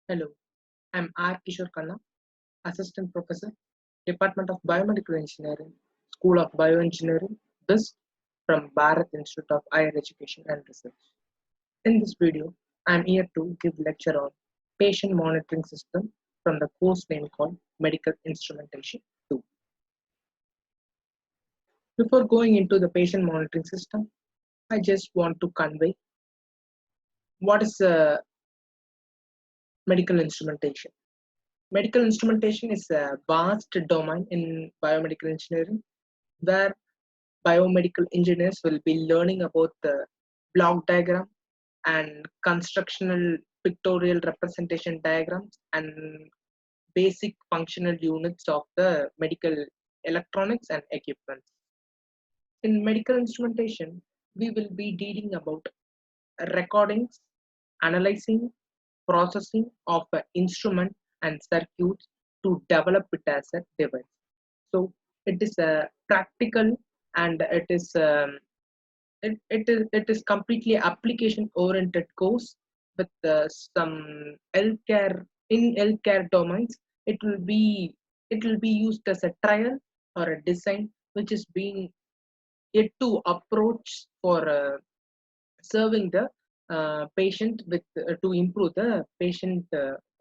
Hello, I'm R. Kishore Kanna, Assistant Professor, Department of Biomedical Engineering, School of Bioengineering, this from Bharat Institute of Higher Education and Research. In this video, I'm here to give lecture on patient monitoring system from the course name called Medical Instrumentation 2. Before going into the patient monitoring system, I just want to convey what is medical instrumentation. Medical instrumentation is a vast domain in biomedical engineering where biomedical engineers will be learning about the block diagram and constructional pictorial representation diagrams and basic functional units of the medical electronics and equipment. In medical instrumentation, we will be dealing about recordings, analyzing, processing of an instrument and circuits to develop it as a device. So it is a practical and it is completely application oriented course with some healthcare in healthcare domains. It will be it will be used as a trial or a design which is being yet to approach for serving the patient with to improve the patient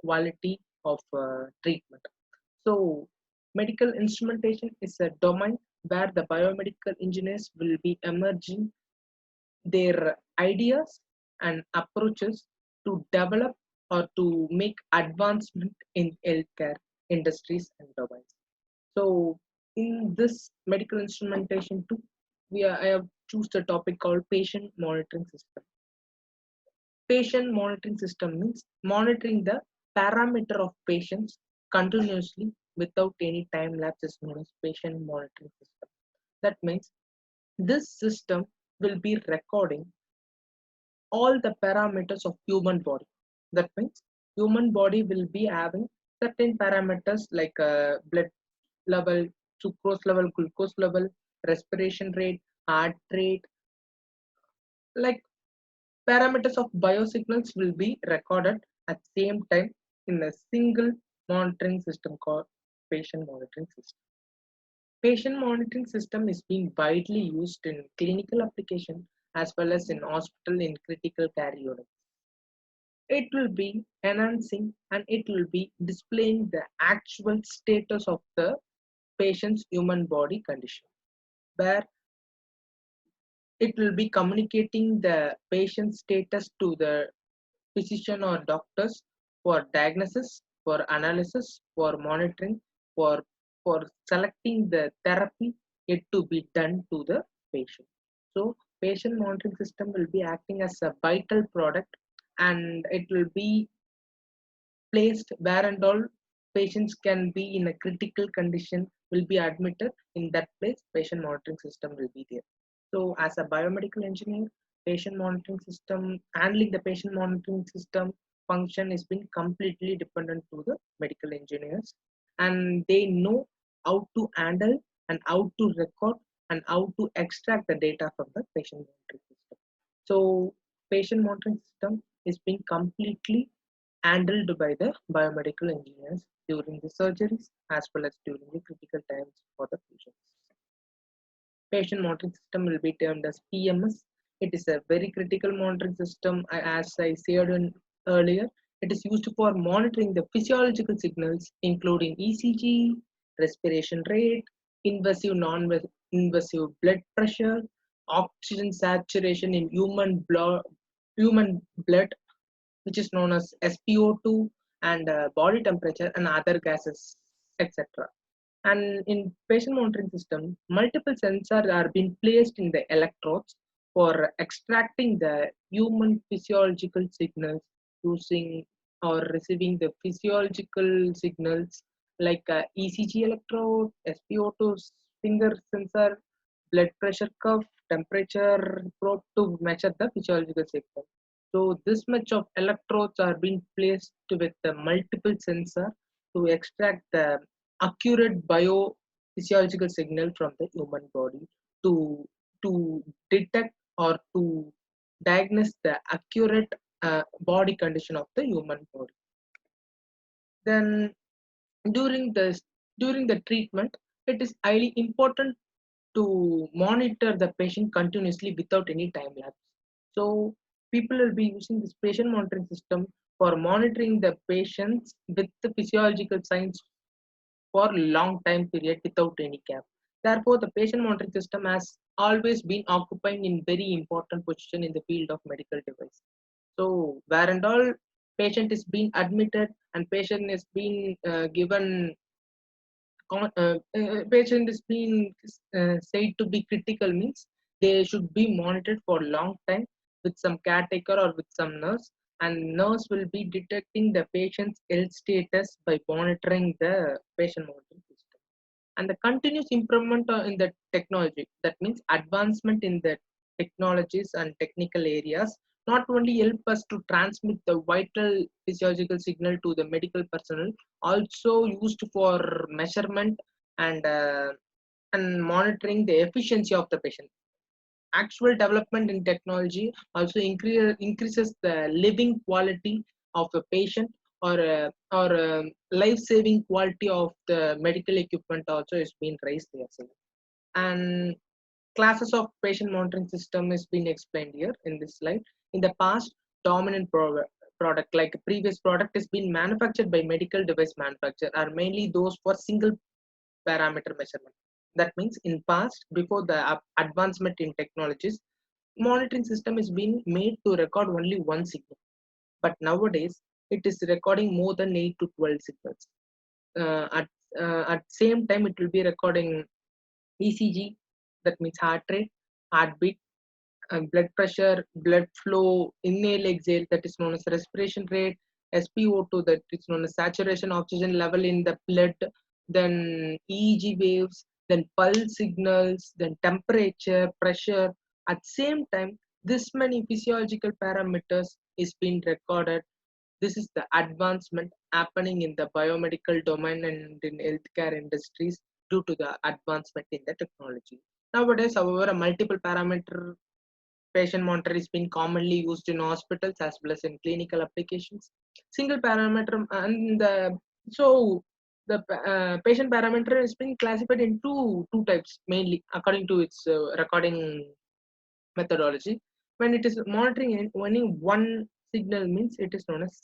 quality of treatment. So medical instrumentation is a domain where the biomedical engineers will be emerging their ideas and approaches to develop or to make advancement in healthcare industries and domains. So in this medical instrumentation too, I have choose the topic called patient monitoring system. Patient monitoring system means monitoring the parameter of patients continuously without any time lapse is known as patient monitoring system. That means this system will be recording all the parameters of human body. That means human body will be having certain parameters like blood level, sucrose level, glucose level, respiration rate, heart rate, like parameters of biosignals will be recorded at the same time in a single monitoring system called patient monitoring system. Patient monitoring system is being widely used in clinical application as well as in hospital in critical care units. It will be enhancing and it will be displaying the actual status of the patient's human body condition, where it will be communicating the patient status to the physician or doctors for diagnosis, for analysis, for monitoring, for selecting the therapy yet to be done to the patient. So patient monitoring system will be acting as a vital product and it will be placed where and all patients can be in a critical condition will be admitted. In that place patient monitoring system will be there. So as a biomedical engineer, patient monitoring system handling the patient monitoring system function is being completely dependent to the medical engineers, and they know how to handle and how to record and how to extract the data from the patient monitoring system. So patient monitoring system is being completely handled by the biomedical engineers during the surgeries as well as during the critical times for the patients. Patient monitoring system will be termed as PMS. It is a very critical monitoring system, as I said earlier. It is used for monitoring the physiological signals, including ECG, respiration rate, invasive, non-invasive blood pressure, oxygen saturation in human blood, which is known as SpO2, and body temperature and other gases, etc. And in patient monitoring system, multiple sensors are being placed in the electrodes for extracting the human physiological signals using or receiving the physiological signals like ECG electrode, SpO2 finger sensor, blood pressure cuff, temperature probe to measure the physiological signal. So this much of electrodes are being placed with the multiple sensor to extract the accurate biophysiological signal from the human body to detect or to diagnose the accurate body condition of the human body. Then during the during the treatment, it is highly important to monitor the patient continuously without any time lapse. So people will be using this patient monitoring system for monitoring the patients with the physiological signs for long time period without any gap. Therefore, the patient monitoring system has always been occupying in very important position in the field of medical device. So where and all patient is being admitted and patient is being given patient is being said to be critical means they should be monitored for long time with some caretaker or with some nurse, and nurse will be detecting the patient's health status by monitoring the patient monitoring system. And the continuous improvement in the technology, that means advancement in the technologies and technical areas, not only help us to transmit the vital physiological signal to the medical personnel, also used for measurement and monitoring the efficiency of the patient. Actual development in technology also increases the living quality of a patient, or life-saving quality of the medical equipment also is being raised there. And classes of patient monitoring system is being explained here in this slide. In the past, dominant product like a previous product is being manufactured by medical device manufacturer are mainly those for single parameter measurement. That means in past, before the advancement in technologies, monitoring system is being made to record only one signal. But nowadays, it is recording more than 8 to 12 signals. At same time, it will be recording ECG, that means heart rate, heartbeat, blood pressure, blood flow, inhale, exhale, that is known as respiration rate, SpO2, that is known as saturation oxygen level in the blood, then EEG waves, then pulse signals, then temperature, pressure. At same time, this many physiological parameters is being recorded. This is the advancement happening in the biomedical domain and in healthcare industries due to the advancement in the technology. Nowadays, however, a multiple parameter patient monitor is being commonly used in hospitals as well as in clinical applications. Single parameter and so the patient parameter is being classified into two types mainly according to its recording methodology. When it is monitoring only one signal means it is known as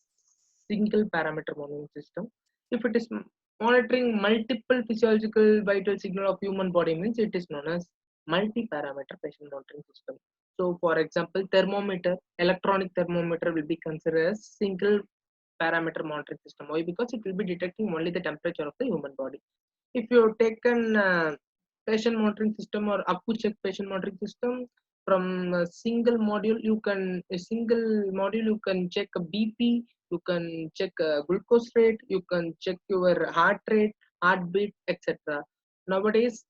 single parameter monitoring system. If it is monitoring multiple physiological vital signal of human body means it is known as multi-parameter patient monitoring system. So for example, thermometer, electronic thermometer will be considered as single parameter monitoring system. Why? Because it will be detecting only the temperature of the human body. If you take an patient monitoring system or check patient monitoring system, from a single module you can check a BP, you can check a glucose rate, you can check your heart rate, heartbeat, etc. Nowadays,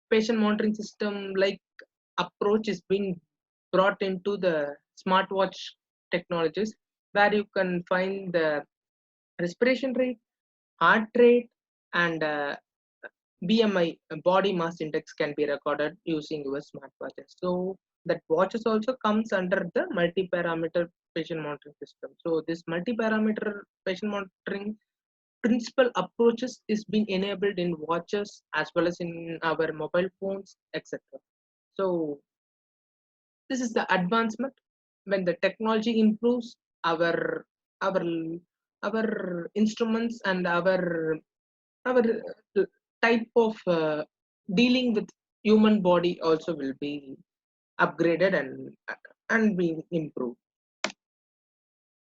patient monitoring system like approach is being brought into the smartwatch technologies, where you can find the respiration rate, heart rate, and BMI, body mass index, can be recorded using your smartwatches. So that watches also comes under the multi-parameter patient monitoring system. So this multi-parameter patient monitoring principal approaches is being enabled in watches as well as in our mobile phones, etc. So this is the advancement. When the technology improves, our our our instruments and our type of dealing with human body also will be upgraded and be improved.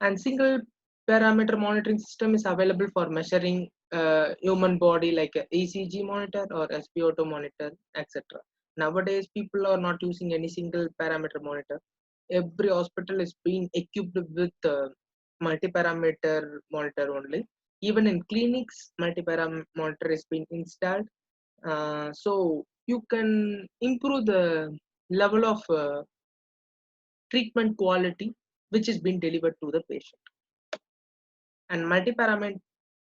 And single parameter monitoring system is available for measuring human body like a ECG monitor or SpO2 monitor, etc. Nowadays, people are not using any single parameter monitor. Every hospital is being equipped with multi-parameter monitor only. Even in clinics, multi-parameter monitor is being installed. So you can improve the level of treatment quality which is being delivered to the patient. And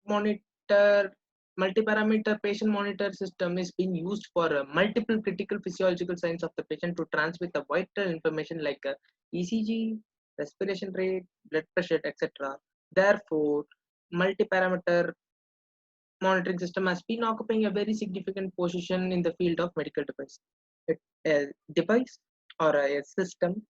monitor multi-parameter patient monitor system is being used for multiple critical physiological signs of the patient to transmit the vital information like ECG, respiration rate, blood pressure, etc. Therefore, multi-parameter monitoring system has been occupying a very significant position in the field of medical device. A device or a system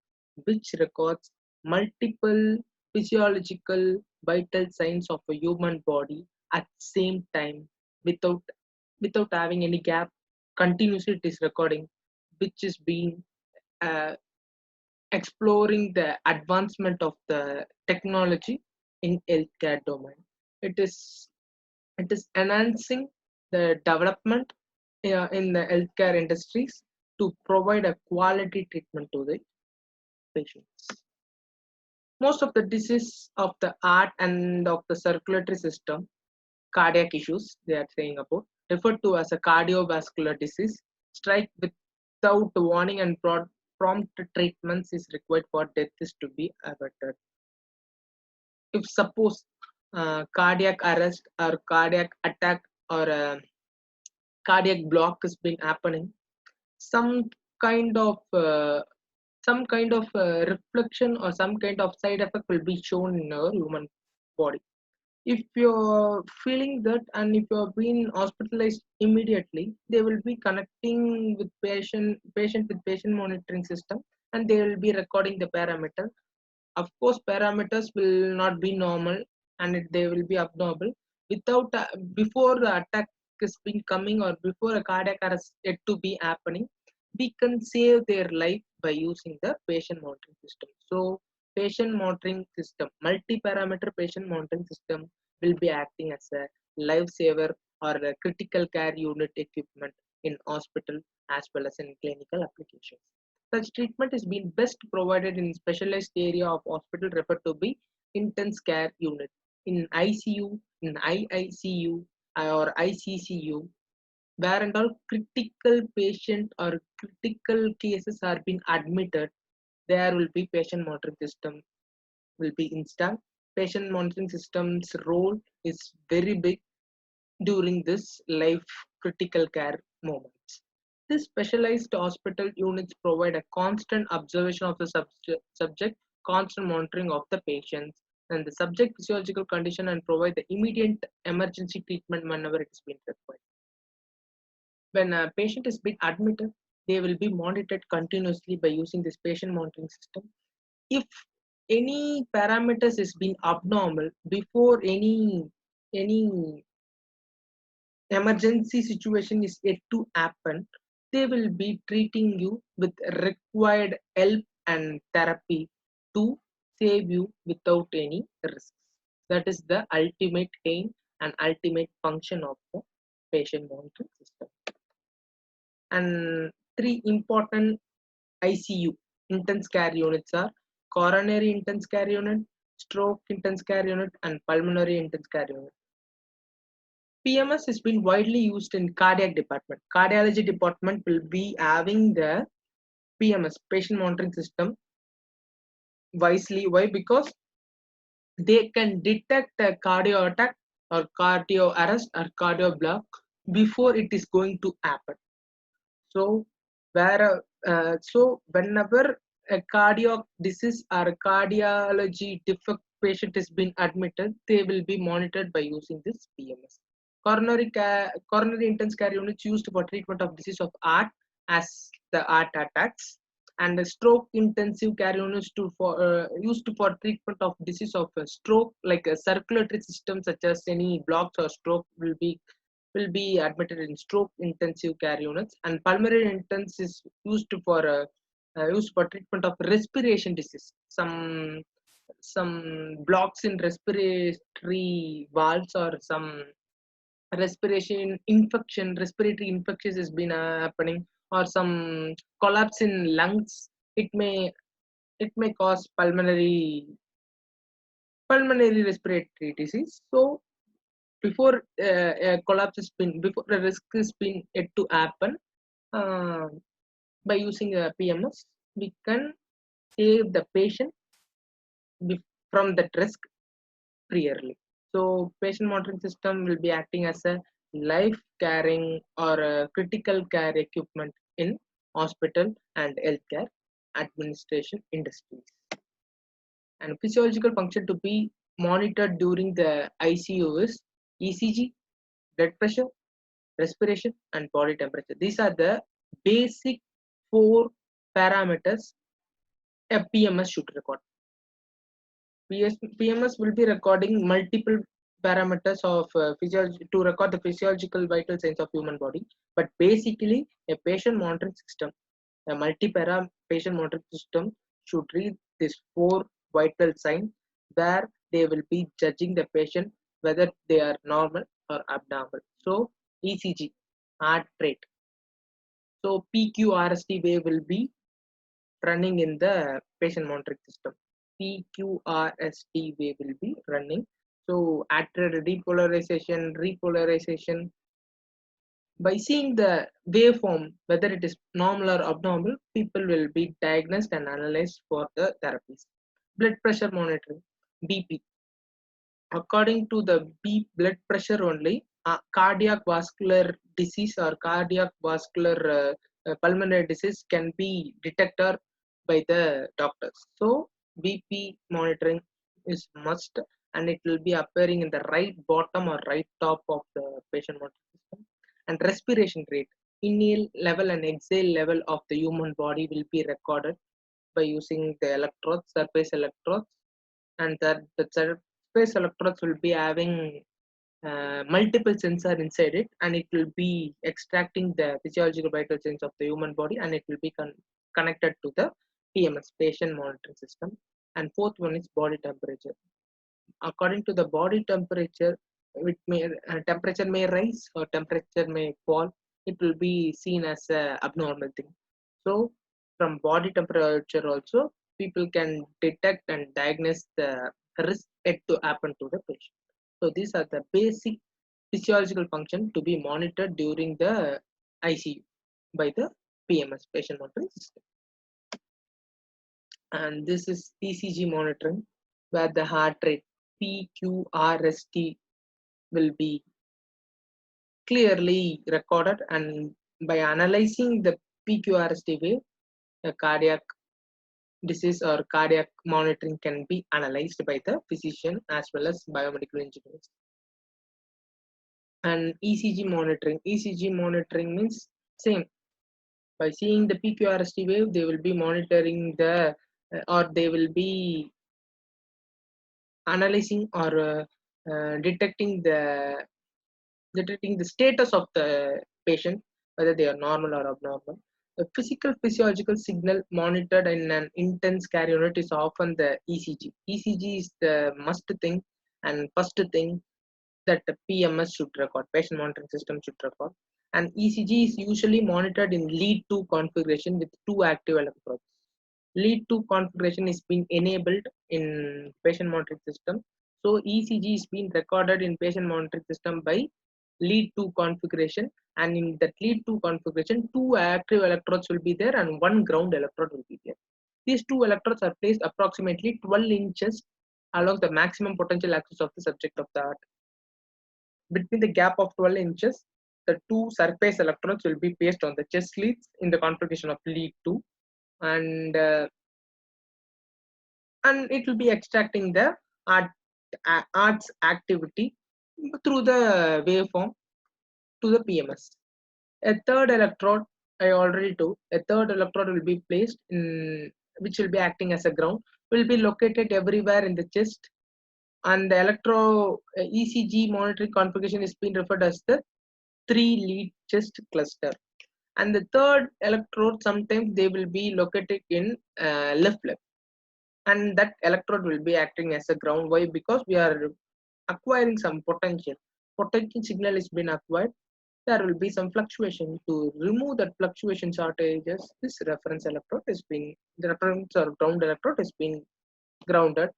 which records multiple physiological vital signs of a human body at the same time without having any gap. Continuously it is recording, which is being uh, exploring the advancement of the technology in healthcare domain. It is it is enhancing the development in the healthcare industries to provide a quality treatment to the patients. Most of the disease of the heart and of the circulatory system, cardiac issues they are saying about, referred to as a cardiovascular disease, strike without warning and prompt treatments is required for death is to be averted. If suppose cardiac arrest or cardiac attack or cardiac block has been happening, some kind of reflection or some kind of side effect will be shown in our human body. If you're feeling that and if you're being hospitalized immediately, they will be connecting with patient with patient monitoring system, and they will be recording the parameter. Of course, parameters will not be normal and they will be abnormal. Without before the attack is been coming or before a cardiac arrest yet to be happening, we can save their life by using the patient monitoring system. So, patient monitoring system, multi-parameter patient monitoring system will be acting as a lifesaver or a critical care unit equipment in hospital as well as in clinical applications. Such treatment is being best provided in specialized area of hospital referred to be intense care unit. In ICU, in IICU or ICCU, where and all critical patient or critical cases are being admitted, there will be patient monitoring system will be installed. Patient monitoring system's role is very big during this life critical care moments. These specialized hospital units provide a constant observation of the subject, constant monitoring of the patients and the subject physiological condition, and provide the immediate emergency treatment whenever it is being required. When a patient is being admitted, they will be monitored continuously by using this patient monitoring system. If any parameters is being abnormal before any emergency situation is yet to happen, they will be treating you with required help and therapy to save you without any risks. That is the ultimate aim and ultimate function of the patient monitoring system. And three important ICU intense care units are coronary intense care unit, stroke intense care unit, and pulmonary intense care unit. PMS has been widely used in cardiac department. Cardiology department will be having the PMS, patient monitoring system, wisely. Why? Because they can detect a cardio attack or cardio arrest or cardio block before it is going to happen. So, whenever a cardiac disease or a cardiology defect patient is being admitted, they will be monitored by using this PMS. Coronary intense care units used for treatment of disease of heart as the heart attacks, and the stroke intensive care units used for treatment of disease of stroke, like a circulatory system such as any blocks or stroke will be admitted in stroke intensive care units, and pulmonary intense is used for treatment of respiration disease. Some blocks in respiratory valves or some respiratory infections has been happening, or some collapse in lungs. It may cause pulmonary respiratory disease. So before a collapse has been, before a risk has been yet to happen, uh, by using a PMS, we can save the patient from that risk priorly. So patient monitoring system will be acting as a life caring or a critical care equipment in hospital and healthcare administration industries. And physiological function to be monitored during the ICU is ECG, blood pressure, respiration, and body temperature. These are the basic 4 parameters a PMS should record. PMS will be recording multiple parameters of to record the physiological vital signs of human body. But basically, a patient monitoring system, a multi-para patient monitoring system, should read these 4 vital signs where they will be judging the patient whether they are normal or abnormal. So ECG, heart rate. So PQRST wave will be running in the patient monitoring system. PQRST wave will be running. So after repolarization, by seeing the waveform, whether it is normal or abnormal, people will be diagnosed and analyzed for the therapies. Blood pressure monitoring, BP. According to the blood pressure only, cardiac vascular disease or cardiac vascular pulmonary disease can be detected by the doctors. So BP monitoring is must, and it will be appearing in the right bottom or right top of the patient monitoring system. And respiration rate, inhale level and exhale level of the human body will be recorded by using the electrodes, surface electrodes, and that the surface electrodes will be having multiple sensor inside it, and it will be extracting the physiological vital signs of the human body, and it will be connected to the PMS, patient monitoring system. And fourth one is body temperature. According to the body temperature, temperature may rise or temperature may fall. It will be seen as a abnormal thing. So from body temperature also, people can detect and diagnose the risk yet to happen to the patient. So these are the basic physiological function to be monitored during the ICU by the PMS, patient monitoring system. And this is ECG monitoring, where the heart rate PQRST will be clearly recorded, and by analyzing the PQRST wave, a cardiac disease or cardiac monitoring can be analyzed by the physician as well as biomedical engineers. And ECG monitoring means same. By seeing the PQRST wave, they will be monitoring the or they will be analyzing or detecting the status of the patient, whether they are normal or abnormal. The physiological signal monitored in an intense care unit is often the ECG. ECG is the must thing and first thing that the PMS should record, patient monitoring system should record. And ECG is usually monitored in lead 2 configuration with 2 active electrodes. Lead 2 configuration is being enabled in patient monitoring system. So ECG is being recorded in patient monitoring system by lead 2 configuration, and in that lead 2 configuration, 2 active electrodes will be there and 1 ground electrode will be there. These 2 electrodes are placed approximately 12 inches along the maximum potential axis of the subject of the heart. Between the gap of 12 inches, the 2 surface electrodes will be placed on the chest leads in the configuration of lead 2, and it will be extracting the art's activity through the waveform to the PMS. A third electrode, I already told, a third electrode will be placed in, which will be acting as a ground, will be located everywhere in the chest, and the ECG monitoring configuration is being referred as the 3-lead chest cluster. And the third electrode, sometimes they will be located in left lip, and that electrode will be acting as a ground. Why? Because we are acquiring some potential signal is being acquired. There will be some fluctuation. To remove that fluctuation shortages, this reference electrode is being, the reference or ground electrode is being grounded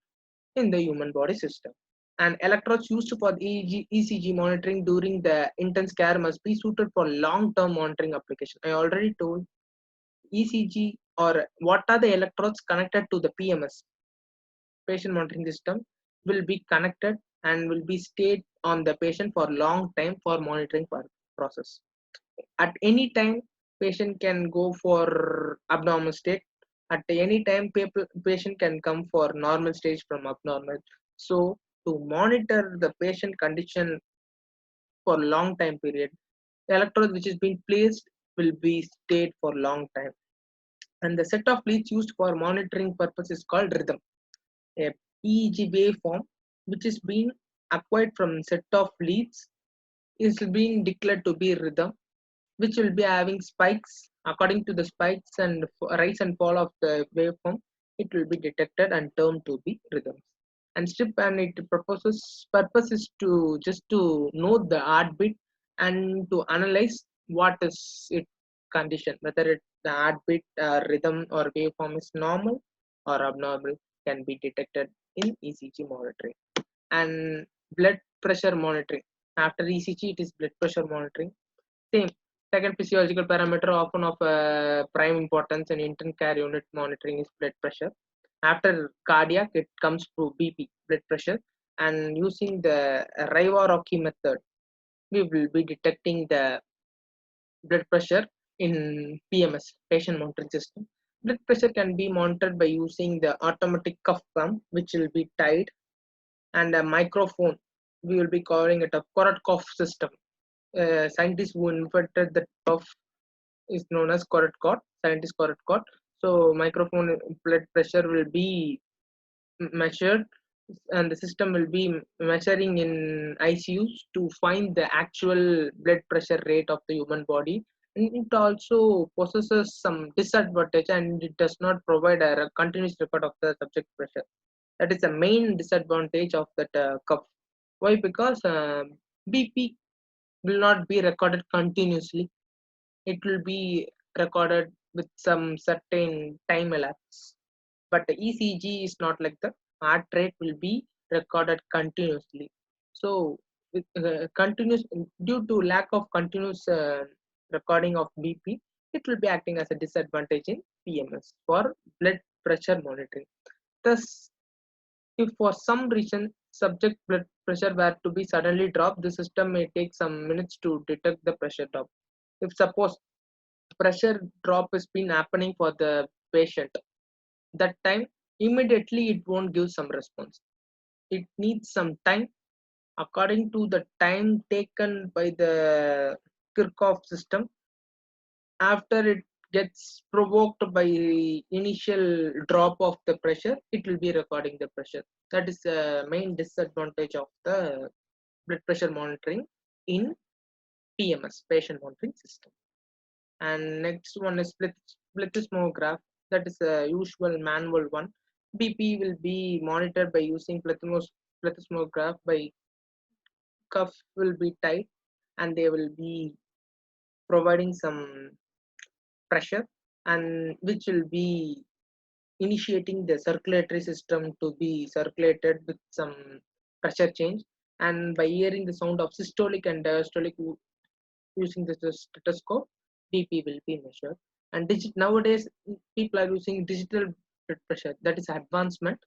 in the human body system. And electrodes used for the ECG monitoring during the intense care must be suited for long-term monitoring application. I already told ECG, or what are the electrodes connected to the PMS, patient monitoring system, will be connected and will be stayed on the patient for long time for monitoring process. At any time, patient can go for abnormal state. At any time, patient can come for normal stage from abnormal. So to monitor the patient condition for long time period. The electrode which is being placed will be stayed for long time. And the set of leads used for monitoring purpose is called rhythm. A EEG waveform which is being acquired from set of leads is being declared to be rhythm, which will be having spikes. According to the spikes and rise and fall of the waveform, it will be detected and termed to be rhythms. And strip and it proposes purpose is to just to know the heartbeat and to analyze what is its condition, whether the heartbeat rhythm or waveform is normal or abnormal can be detected in ECG monitoring. And blood pressure monitoring. After ECG, it is blood pressure monitoring. Same. Second physiological parameter often of prime importance in intensive care unit monitoring is blood pressure. After cardiac, it comes to BP, blood pressure. And using the Raiva-Rocky method, we will be detecting the blood pressure in PMS, patient monitoring system. Blood pressure can be monitored by using the automatic cuff pump, which will be tied, and a microphone. We will be calling it a Korotkoff system. Scientists who invented the cuff is known as Korotkoff, scientist Korotkoff. So microphone blood pressure will be measured, and the system will be measuring in ICUs to find the actual blood pressure rate of the human body. And it also possesses some disadvantage, and it does not provide a continuous record of the subject pressure. That is the main disadvantage of that cuff. Why? Because BP will not be recorded continuously. It will be recorded with some certain time elapse. But the ECG is not like the heart rate will be recorded continuously. So, with continuous due to lack of continuous recording of BP, it will be acting as a disadvantage in PMS for blood pressure monitoring. Thus, if for some reason subject blood pressure were to be suddenly dropped, the system may take some minutes to detect the pressure drop. If suppose pressure drop has been happening for the patient, that time immediately it won't give some response. It needs some time according to the time taken by the Kirchhoff system. After it gets provoked by initial drop of the pressure, it will be recording the pressure. That is the main disadvantage of the blood pressure monitoring in PMS, patient monitoring system. And next one is plethysmograph. That is a usual manual one. BP will be monitored by using plethysmograph. By cuff will be tight, and they will be providing some pressure, and which will be initiating the circulatory system to be circulated with some pressure change. And by hearing the sound of systolic and diastolic using the stethoscope, BP will be measured. And nowadays, people are using digital blood pressure. That is advancement,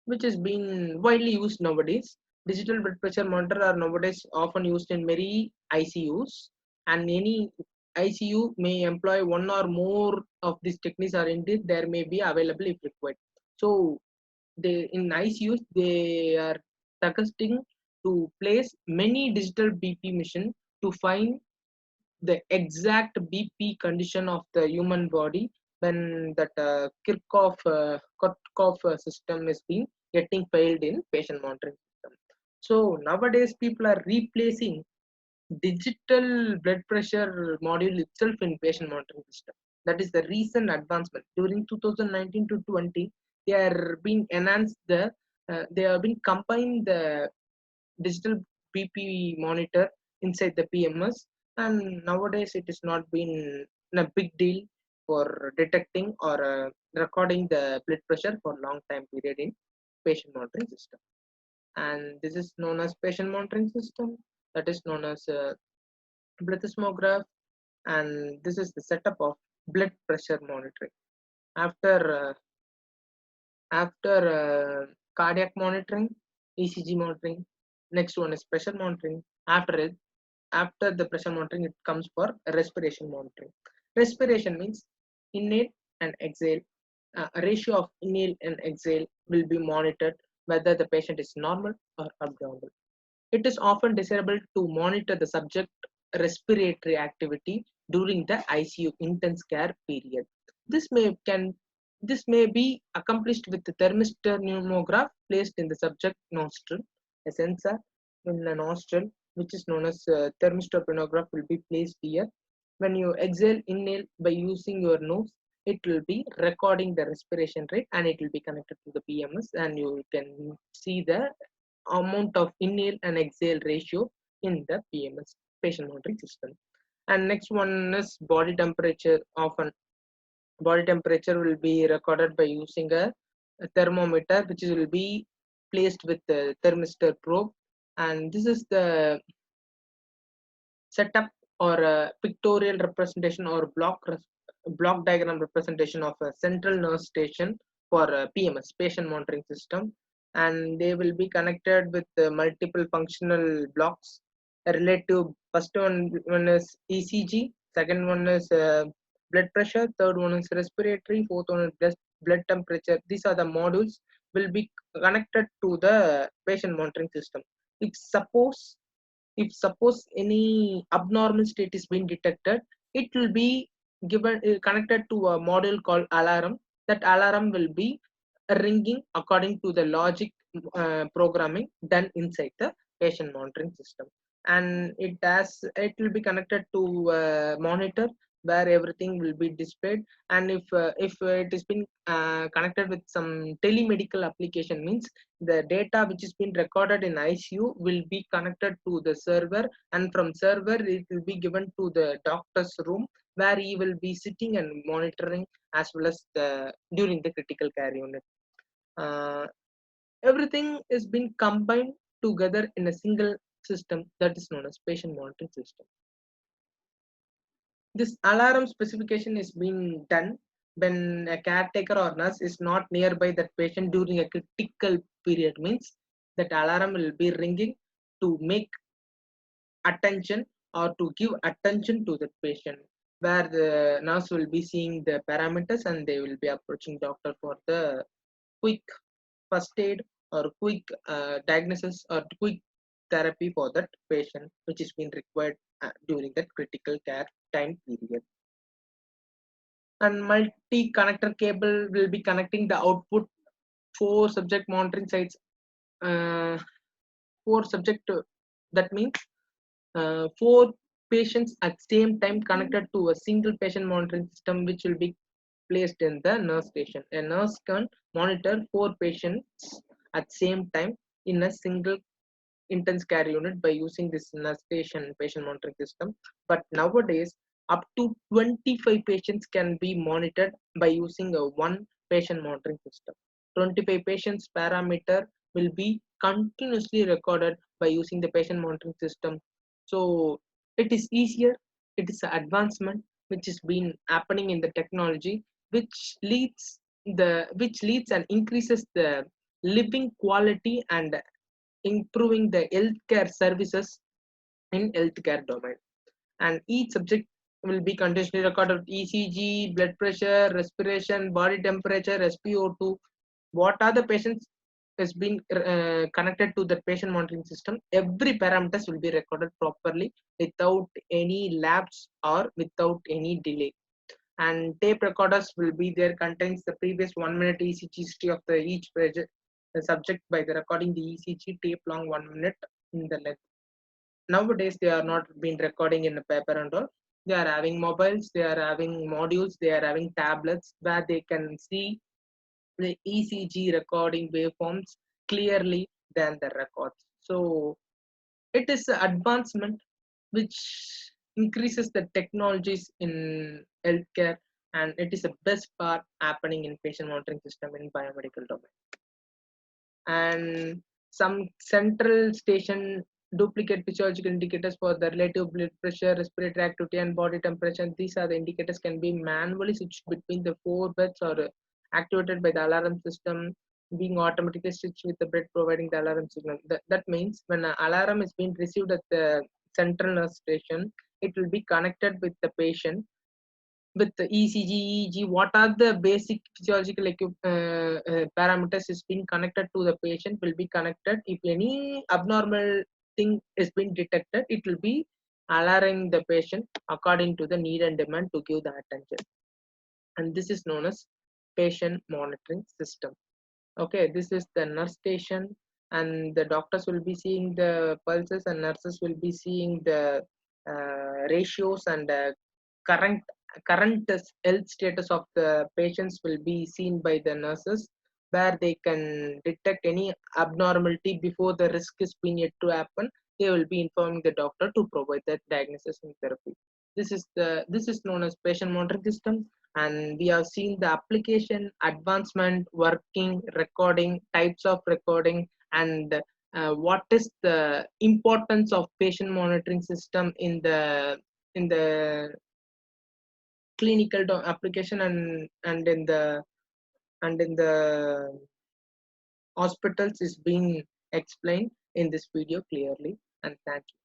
which is being widely used nowadays. Digital blood pressure monitor are nowadays often used in many ICUs, and any ICU may employ one or more of these techniques, or indeed there may be available if required. So they in ICUs they are suggesting to place many digital BP machine to find the exact BP condition of the human body when that Kirchhoff system is being getting failed in patient monitoring system. So nowadays people are replacing digital blood pressure module itself in patient monitoring system. That is the recent advancement. During 2019 to 20, they are being enhanced they have been combined the digital BP monitor inside the PMS, and nowadays it is not been a big deal for detecting or recording the blood pressure for long time period in patient monitoring system. And this is known as patient monitoring system, that is known as plethysmograph, and this is the setup of blood pressure monitoring. After cardiac monitoring, ECG monitoring, next one is pressure monitoring. After the pressure monitoring, it comes for respiration monitoring. Respiration means inhale and exhale. A ratio of inhale and exhale will be monitored whether the patient is normal or abnormal. It is often desirable to monitor the subject respiratory activity during the ICU intense care period. This may can this may be accomplished with the thermistor pneumograph placed in the subject nostril. A sensor in the nostril, which is known as thermistor pneumograph, will be placed here. When you exhale, inhale by using your nose, it will be recording the respiration rate and it will be connected to the PMS, and you can see the amount of inhale and exhale ratio in the PMS, patient monitoring system. And next one is body temperature. Often body temperature will be recorded by using a thermometer, which will be placed with the thermistor probe, and this is the setup or a pictorial representation or block diagram representation of a central nerve station for a PMS, patient monitoring system, and they will be connected with multiple functional blocks. A relative first one is ECG, second one is blood pressure, third one is respiratory, fourth one is blood temperature. These are the modules will be connected to the patient monitoring system. If suppose any abnormal state is being detected, it will be given connected to a module called alarm. That alarm will be ringing according to the logic programming done inside the patient monitoring system, and it will be connected to a monitor where everything will be displayed. And if it has been connected with some telemedical application, means the data which is been recorded in ICU will be connected to the server, and from server it will be given to the doctor's room where he will be sitting and monitoring as well as during the critical care unit. Uh, Everything is being combined together in a single system that is known as patient monitoring system. This alarm specification is being done when a caretaker or nurse is not nearby that patient during a critical period, means that alarm will be ringing to make attention or to give attention to the patient, where the nurse will be seeing the parameters and they will be approaching doctor for the quick first aid or quick diagnosis or quick therapy for that patient which is being required during that critical care time period. And multi-connector cable will be connecting the output four subject monitoring sites. uh, Four subject, that means four patients at same time connected to a single patient monitoring system, which will be placed in the nurse station. A nurse can monitor four patients at same time in a single intense care unit by using this nurse station patient monitoring system. But nowadays, up to 25 patients can be monitored by using a one patient monitoring system. 25 patients parameter will be continuously recorded by using the patient monitoring system. So it is easier, it is an advancement which is been happening in the technology, which leads and increases the living quality and improving the healthcare services in healthcare domain. And each subject will be continuously recorded: ECG, blood pressure, respiration, body temperature, SpO2. What are the patients has been connected to the patient monitoring system? Every parameters will be recorded properly without any lapse or without any delay. And tape recorders will be there, contains the previous 1 minute ECG history of each project, the subject by the recording the ECG tape long 1 minute in the length. Nowadays they are not been recording in a paper and all. They are having mobiles, they are having modules, they are having tablets where they can see the ECG recording waveforms clearly than the records. So it is an advancement which increases the technologies in healthcare, and it is the best part happening in patient monitoring system in biomedical domain. And some central station duplicate physiological indicators for the relative blood pressure, respiratory activity, and body temperature. These are the indicators can be manually switched between the four beds or activated by the alarm system, being automatically switched with the bed providing the alarm signal. That means when an alarm is being received at the central nurse station, it will be connected with the patient with the ECG, EEG, what are the basic physiological parameters is being connected to the patient will be connected. If any abnormal thing is being detected, it will be alerting the patient according to the need and demand to give the attention. And this is known as patient monitoring system. Okay, this is the nurse station, and the doctors will be seeing the pulses, and nurses will be seeing the ratios, and current current health status of the patients will be seen by the nurses, where they can detect any abnormality before the risk is being yet to happen. They will be informing the doctor to provide that diagnosis and therapy. This is known as patient monitoring system, and we have seen the application, advancement, working, recording, types of recording, and what is the importance of patient monitoring system in the clinical application, and in the hospitals is being explained in this video clearly. And thank you.